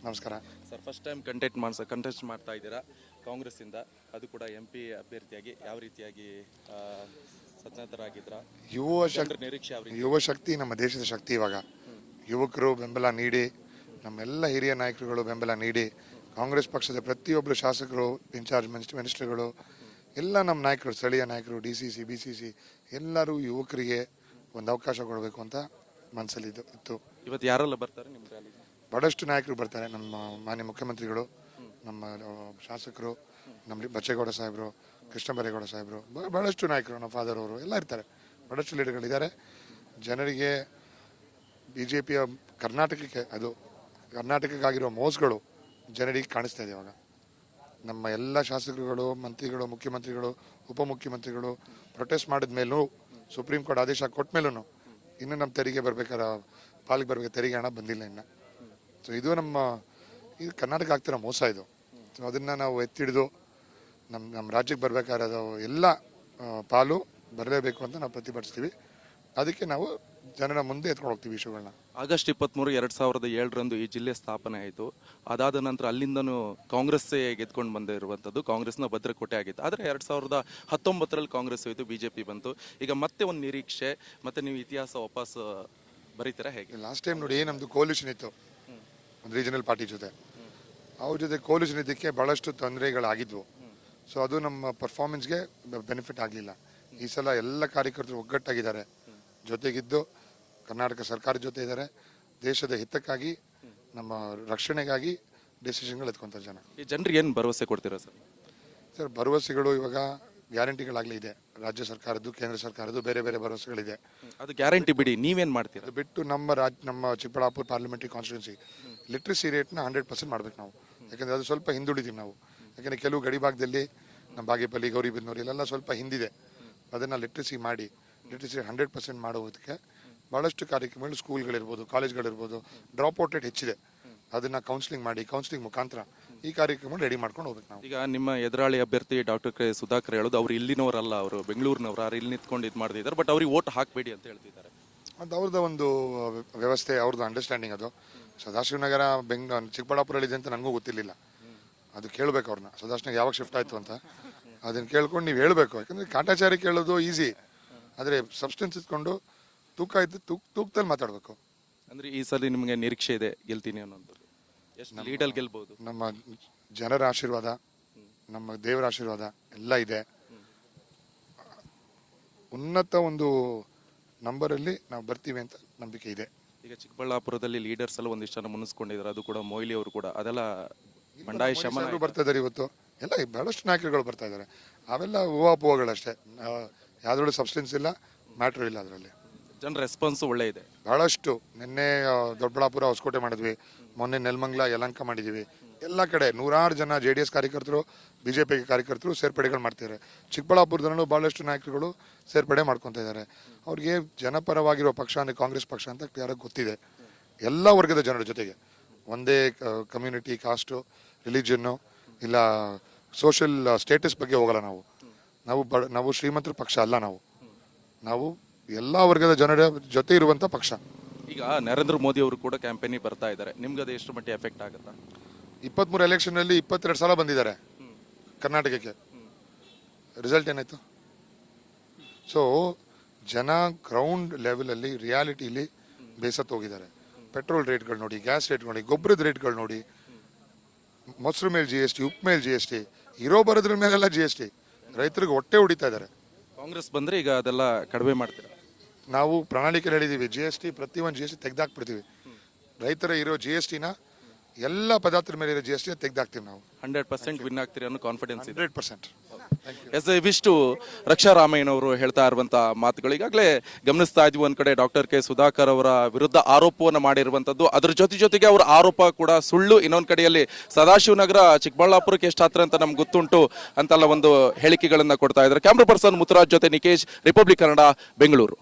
ನಮಸ್ಕಾರ sir. First time contest ಮಾಡ್ತಾ ಇದ್ದೀರಾ ಕಾಂಗ್ರೆಸ್ಸಿಂದ, ಅದು ಕೂಡ MP ಅಭ್ಯರ್ಥಿಯಾಗಿ. ಯಾವ ರೀತಿಯಾಗಿ ಸನ್ನದ್ಧರಾಗಿದ್ದೀರಾ? ನಿರೀಕ್ಷೆ ಯಾವ ರೀತಿ? ಯುವ ಶಕ್ತಿ ನಮ್ಮ ದೇಶದ ಶಕ್ತಿ. ಇವಾಗ ಯುವಕರು ಬೆಂಬಲ ನೀಡಿ, ನಮ್ಮೆಲ್ಲ ಹಿರಿಯ ನಾಯಕರುಗಳು ಬೆಂಬಲ ನೀಡಿ, ಕಾಂಗ್ರೆಸ್ ಪಕ್ಷದ ಪ್ರತಿಯೊಬ್ಬರು ಶಾಸಕರು, ಇನ್ಚಾರ್ಜ್ ಮಿನಿಸ್ಟರ್ಗಳು, ಎಲ್ಲ ನಮ್ಮ ನಾಯಕರು, ಸ್ಥಳೀಯ ನಾಯಕರು, DCC BCC ಎಲ್ಲರೂ ಯುವಕರಿಗೆ ಒಂದು ಅವಕಾಶ ಕೊಡಬೇಕು ಅಂತ ಮನಸ್ಸಲ್ಲಿ ಇತ್ತು. ಇವತ್ತು ಯಾರೆಲ್ಲ ಬರ್ತಾರೆ ನಿಮ್ಮ ರ್ಯಾಲಿಗೆ? ಬಹಳಷ್ಟು ನಾಯಕರು ಬರ್ತಾರೆ. ನಮ್ಮ ಮಾನ್ಯ ಮುಖ್ಯಮಂತ್ರಿಗಳು, ನಮ್ಮ ಶಾಸಕರು, ನಮ್ಮ ಬಚ್ಚೇಗೌಡ ಸಾಹೇಬರು, ಕೃಷ್ಣ ಬೈರೇಗೌಡ ಸಾಹೇಬರು, ಬಹಳಷ್ಟು ನಾಯಕರು, ನಮ್ಮ ಫಾದರ್ ಅವರು ಎಲ್ಲ ಇರ್ತಾರೆ. ಬಹಳಷ್ಟು ಲೀಡರ್ಗಳಿದ್ದಾರೆ. ಜನರಿಗೆ BJPಯ ಕರ್ನಾಟಕಕ್ಕಾಗಿರೋ ಮೋಸಗಳು ಜನರಿಗೆ ಕಾಣಿಸ್ತಾ ಇದೆ. ಇವಾಗ ನಮ್ಮ ಎಲ್ಲ ಶಾಸಕರುಗಳು, ಮಂತ್ರಿಗಳು, ಮುಖ್ಯಮಂತ್ರಿಗಳು, ಉಪಮುಖ್ಯಮಂತ್ರಿಗಳು ಪ್ರೊಟೆಸ್ಟ್ ಮಾಡಿದ ಮೇಲೂ, ಸುಪ್ರೀಂ ಕೋರ್ಟ್ ಆದೇಶ ಕೊಟ್ಟ ಮೇಲೂ ಇನ್ನು ನಮ್ಮ ತೆರಿಗೆ ಪಾಲಿಗೆ ಬರಬೇಕು ತೆರಿಗೆ ಹಣ ಬಂದಿಲ್ಲ ಇನ್ನು. ಸೊ ಇದು ಕರ್ನಾಟಕ ಆಗ್ತಿರೋ ಮೋಸ ಇದು. ಸೊ ಅದನ್ನು ನಾವು ಎತ್ತಿಡಿದು ನಮ್ಮ ರಾಜ್ಯಕ್ಕೆ ಬರಬೇಕಾದ ಎಲ್ಲ ಪಾಲು ಬರಲೇಬೇಕು ಅಂತ ನಾವು ಪ್ರತಿಭಟಿಸ್ತೀವಿ. ಅದಕ್ಕೆ ನಾವು ಜನರ ಮುಂದೆ ಎತ್ಕೊಂಡು ಹೋಗ್ತೀವಿ ಇಶ್ಯೂಗಳನ್ನ. ಆಗಸ್ಟ್ 23, 2007 ಈ ಜಿಲ್ಲೆ ಸ್ಥಾಪನೆ ಆಯಿತು. ಅದಾದ ನಂತರ ಅಲ್ಲಿಂದನೂ ಕಾಂಗ್ರೆಸ್ಸೇ ಗೆದ್ಕೊಂಡು ಬಂದಿರುವಂಥದ್ದು, ಕಾಂಗ್ರೆಸ್ನ ಭದ್ರಕೋಟೆ ಆಗಿತ್ತು. ಆದರೆ 2019 ಕಾಂಗ್ರೆಸ್ ಹೋಯಿತು, BJP ಬಂತು. ಈಗ ಮತ್ತೆ ಒಂದು ನಿರೀಕ್ಷೆ, ಮತ್ತೆ ನೀವು ಇತಿಹಾಸ ವಾಪಸ್ ಬರೀತೀರಾ ಹೇಗೆ? ಲಾಸ್ಟ್ ಟೈಮ್ ನೋಡಿ, ನಮ್ಮದು ಕೋಲಿಷನ್ ಇತ್ತು ಒಂದು ರೀಜನಲ್ ಪಾರ್ಟಿ ಜೊತೆ. ಅವ್ರ ಜೊತೆ ಕೋಲಿಷನ್ ಇದಕ್ಕೆ ಭಾಳಷ್ಟು ತೊಂದರೆಗಳಾಗಿದ್ವು. ಸೊ ಅದು ನಮ್ಮ ಪರ್ಫಾರ್ಮೆನ್ಸ್ಗೆ ಬೆನಿಫಿಟ್ ಆಗಲಿಲ್ಲ. ಈ ಸಲ ಎಲ್ಲ ಕಾರ್ಯಕರ್ತರು ಒಗ್ಗಟ್ಟಾಗಿದ್ದಾರೆ, ಜೊತೆಗಿದ್ದು ಕರ್ನಾಟಕ ಸರ್ಕಾರದ ಜೊತೆ ಇದ್ದಾರೆ. ದೇಶದ ಹಿತಕ್ಕಾಗಿ, ನಮ್ಮ ರಕ್ಷಣೆಗಾಗಿ ಡಿಸಿಷನ್ಗಳು ಎತ್ಕೊಂತಾರೆ ಜನ. ಈ ಜನರಿಗೆ ಏನು ಭರವಸೆ ಕೊಡ್ತೀರಾ ಸರ್? ಭರವಸೆಗಳು ಇವಾಗ ಗ್ಯಾರಂಟಿಗಳಾಗಲಿ ಇದೆ, ರಾಜ್ಯ ಸರ್ಕಾರದ್ದು, ಕೇಂದ್ರ ಸರ್ಕಾರದ್ದು ಬೇರೆ ಬೇರೆ ಭರವಸೆಗಳಿದೆ. ಅದು ಗ್ಯಾರಂಟಿ ಬಿಡಿ, ನೀವೇನು ಮಾಡ್ತೀರಾ? ಅದು ಬಿಟ್ಟು ನಮ್ಮ ಚಿಕ್ಕಬಳ್ಳಾಪುರ ಪಾರ್ಲಿಮೆಂಟ್ರಿ ಕಾನ್ಸ್ಟಿಟ್ಯೂನ್ಸಿ ಲಿಟ್ರಸಿ ರೇಟ್ನ 100% ಮಾಡ್ಬೇಕು ನಾವು. ಯಾಕಂದರೆ ಅದು ಸ್ವಲ್ಪ ಹಿಂದುಳಿದೀವಿ ನಾವು. ಯಾಕಂದರೆ ಕೆಲವು ಗಡಿ ಭಾಗದಲ್ಲಿ ನಮ್ಮ ಬಾಗೇಪಲ್ಲಿ, ಗೌರಿಬಿದನೂರು ಇಲ್ಲೆಲ್ಲ ಸ್ವಲ್ಪ ಹಿಂದಿದೆ. ಅದನ್ನು ಲಿಟ್ರಸಿ 100% ಮಾಡೋದಕ್ಕೆ ಭಾಳಷ್ಟು ಕಾರ್ಯಕ್ರಮಗಳು, ಸ್ಕೂಲ್ಗಳಿರ್ಬೋದು, ಕಾಲೇಜ್ಗಳಿರ್ಬೋದು, ಡ್ರಾಪ್ ಔಟ್ ರೇಟ್ ಹೆಚ್ಚಿದೆ. ಅದನ್ನು ಕೌನ್ಸಿಲಿಂಗ್ ಮುಖಾಂತರ ಈ ಕಾರ್ಯಕ್ರಮ ರೆಡಿ ಮಾಡ್ಕೊಂಡು ಹೋಗ್ಬೇಕು ನಾವು. ಈಗ ನಿಮ್ಮ ಎದುರಾಳಿ ಅಭ್ಯರ್ಥಿ ಡಾಕ್ಟರ್ ಕೆ ಸುಧಾಕರ್ ಹೇಳೋದು, ಅವ್ರು ಇಲ್ಲಿನವರಲ್ಲ, ಅವರು ಬೆಂಗಳೂರಿನವರು, ಅವ್ರು ಇಲ್ಲಿ ನಿಂತ್ಕೊಂಡು ಇದು ಮಾಡ್ತಿದ್ದಾರೆ, ಬಟ್ ಅವ್ರಿಗೆ ಓಟ್ ಹಾಕಬೇಡಿ ಅಂತ ಹೇಳ್ತಿದ್ದಾರೆ. ಅದು ಅವ್ರದ್ದು ಒಂದು ವ್ಯವಸ್ಥೆ, ಅವ್ರದ್ದು ಅಂಡರ್ಸ್ಟ್ಯಾಂಡಿಂಗ್. ಅದು ಸದಾಶಿವನಗರ ಚಿಕ್ಕಬಳ್ಳಾಪುರಲ್ಲಿದೆ ಅಂತ ನನಗೂ ಗೊತ್ತಿರಲಿಲ್ಲ. ಅದು ಕೇಳಬೇಕು ಅವ್ರನ್ನ, ಸದಾಶಿವನಗರ ಯಾವಾಗ ಶಿಫ್ಟ್ ಆಯಿತು ಅಂತ ಅದನ್ನು ಕೇಳ್ಕೊಂಡು ನೀವು ಹೇಳಬೇಕು. ಯಾಕಂದರೆ ಕಾಟಾಚಾರಿ ಕೇಳೋದು ಈಸಿ, ಆದರೆ ಸಬ್ಸ್ಟೆನ್ಸ್ ಇಟ್ಕೊಂಡು ತೂಕದಲ್ಲಿ ಮಾತಾಡಬೇಕು. ಅಂದರೆ ಈ ಸಲ ನಿಮಗೆ ನಿರೀಕ್ಷೆ ಇದೆ ಗೆಲ್ತೀನಿ ಅನ್ನೋದು? ಎಷ್ಟು ಲೀಡಲ್ಲಿ ಗೆಲ್ಬೋದು? ನಮ್ಮ ಜನರ ಆಶೀರ್ವಾದ, ನಮ್ಮ ದೇವರ ಆಶೀರ್ವಾದ ಎಲ್ಲ ಇದೆ. ಉನ್ನತ ಒಂದು ನಂಬರಲ್ಲಿ ನಾವು ಬರ್ತೀವಿ ಅಂತ ನಂಬಿಕೆ ಇದೆ. ಈಗ ಚಿಕ್ಕಬಳ್ಳಾಪುರದಲ್ಲಿ ಲೀಡರ್ಸ್ ಎಲ್ಲ ಒಂದಿಷ್ಟು ಜನ ಮುನ್ನಿಸ್ಕೊಂಡಿದ್ದಾರೆ, ಅದು ಕೂಡ ಮೊಯ್ಲಿ ಅವರು ಕೂಡ, ಅದೆಲ್ಲ ಬಂಡಾಯ ಶಮನ ಬರ್ತಾ ಇದ್ದಾರೆ. ಇವತ್ತು ಎಲ್ಲ ಬಹಳಷ್ಟು ನಾಯಕರುಗಳು ಬರ್ತಾ ಇದ್ದಾರೆ. ಅವೆಲ್ಲ ಹೂವಾಪೂವಗಳಷ್ಟೇ, ಯಾವುದ್ರಲ್ಲೂ ಸಬ್ಸ್ಟೆನ್ಸ್ ಇಲ್ಲ, ಮ್ಯಾಟ್ರ್ ಇಲ್ಲ. ಅದರಲ್ಲಿ ಜನರ ರೆಸ್ಪಾನ್ಸ್ ಒಳ್ಳೆ ಇದೆ ಬಹಳಷ್ಟು. ನಿನ್ನೆ ದೊಡ್ಡಬಳ್ಳಾಪುರ, ಹೊಸಕೋಟೆ ಮಾಡಿದ್ವಿ, ಮೊನ್ನೆ ನೆಲಮಂಗಲ, ಯಲಹಂಕ ಮಾಡಿದ್ದೀವಿ. ಎಲ್ಲ ಕಡೆ ನೂರಾರು ಜನ JDS ಕಾರ್ಯಕರ್ತರು, BJP ಕಾರ್ಯಕರ್ತರು ಸೇರ್ಪಡೆಗಳು ಮಾಡ್ತಿದ್ದಾರೆ. ಚಿಕ್ಕಬಳ್ಳಾಪುರದಲ್ಲೂ ಭಾಳಷ್ಟು ನಾಯಕರುಗಳು ಸೇರ್ಪಡೆ ಮಾಡ್ಕೊತಾ ಇದ್ದಾರೆ. ಅವ್ರಿಗೆ ಜನಪರವಾಗಿರೋ ಪಕ್ಷ ಅಂದರೆ ಕಾಂಗ್ರೆಸ್ ಪಕ್ಷ ಅಂತ ಯಾರಿಗೆ ಗೊತ್ತಿದೆ. ಎಲ್ಲ ವರ್ಗದ ಜನರ ಜೊತೆಗೆ, ಒಂದೇ ಕಮ್ಯುನಿಟಿ, ಕಾಸ್ಟು, ರಿಲಿಜನ್ನು ಇಲ್ಲ ಸೋಷಿಯಲ್ ಸ್ಟೇಟಸ್ ಬಗ್ಗೆ ಹೋಗಲ್ಲ ನಾವು ಶ್ರೀಮಂತರ ಪಕ್ಷ ಅಲ್ಲ. ನಾವು ಎಲ್ಲ ವರ್ಗದ ಜನರ ಜೊತೆ ಇರುವಂಥ ಪಕ್ಷ. ಈಗ ನರೇಂದ್ರ ಮೋದಿ ಅವರು ಕೂಡ ಕ್ಯಾಂಪೇನಿಗೆ ಬರ್ತಾ ಇದ್ದಾರೆ, ನಿಮ್ಗೆ ಅದು ಎಷ್ಟು ಮಟ್ಟಿಗೆ ಎಫೆಕ್ಟ್ ಆಗುತ್ತಾ? 23 ಎಲೆಕ್ಷನ್ನಲ್ಲಿ 22 ಸಲ ಬಂದಿದ್ದಾರೆ ಕರ್ನಾಟಕಕ್ಕೆ. ರಿಸಲ್ಟ್ ಏನಾಯ್ತು? ಸೊ ಜನ ಗ್ರೌಂಡ್ ಲೆವೆಲಲ್ಲಿ ರಿಯಾಲಿಟಿಲಿ ಬೇಸತ್ತು ಹೋಗಿದ್ದಾರೆ. ಪೆಟ್ರೋಲ್ ರೇಟ್ಗಳು ನೋಡಿ, ಗ್ಯಾಸ್ ರೇಟ್ ನೋಡಿ, ಗೊಬ್ಬರದ ರೇಟ್ಗಳು ನೋಡಿ, ಮೊಸರು ಮೇಲೆ GST, ಉಪ್ಪು ಮೇಲೆ GST, ಇರೋ ಬರೋದ್ರ ಮೇಲೆಲ್ಲ GST. ರೈತರಿಗೆ ಹೊಟ್ಟೆ ಹೊಡಿತಾ ಇದ್ದಾರೆ. ಕಾಂಗ್ರೆಸ್ ಬಂದರೆ ಈಗ ಅದೆಲ್ಲ ಕಡಿಮೆ ಮಾಡ್ತೀರಾ? ನಾವು ಪ್ರಣಾಳಿಕೆ ಹೇಳಿದ್ದೀವಿ, GST ಪ್ರತಿಯೊಂದು GST ತೆಗೆದಾಕ್ಬಿಡ್ತೀವಿ. ರೈತರ ಇರೋ GSTನ ಎಲ್ಲ ಪದಾರ್ಥದ ಮೇಲೆ ಇರೋ GST ತೆಗೆದಾಕ್ತೀವಿ. ನಾವು 100% ವಿನ್ ಆಗ್ತೀರಿ ಅನ್ನೋ ಕಾನ್ಫಿಡೆನ್ಸ್ ಇದೆ. 100%. ಇವಿಷ್ಟು ರಕ್ಷಾ ರಾಮಯ್ಯನವರು ಹೇಳ್ತಾ ಇರುವಂತ ಮಾತುಗಳು. ಈಗಾಗಲೇ ಗಮನಿಸ್ತಾ ಇದ್ವಿ, ಒಂದ್ ಕಡೆ ಡಾಕ್ಟರ್ ಕೆ ಸುಧಾಕರ್ ಅವರ ವಿರುದ್ಧ ಆರೋಪವನ್ನು ಮಾಡಿರುವಂತದ್ದು, ಅದ್ರ ಜೊತೆಗೆ ಅವರ ಆರೋಪ ಕೂಡ ಸುಳ್ಳು. ಇನ್ನೊಂದು ಕಡೆಯಲ್ಲಿ ಸದಾಶಿವನಗರ ಚಿಕ್ಕಬಳ್ಳಾಪುರಕ್ಕೆ ಎಷ್ಟು ಹತ್ರ ಅಂತ ನಮ್ಗೆ ಗೊತ್ತುಂಟು ಅಂತೆಲ್ಲ ಒಂದು ಹೇಳಿಕೆಗಳನ್ನ ಕೊಡ್ತಾ ಇದ್ದಾರೆ. ಕ್ಯಾಮ್ರಾ ಪರ್ಸನ್ ಮುತ್ತುರಾಜ್ ಜೊತೆ ನಿಕೇಶ್, ರಿಪಬ್ಲಿಕ್ ಕನ್ನಡ, ಬೆಂಗಳೂರು.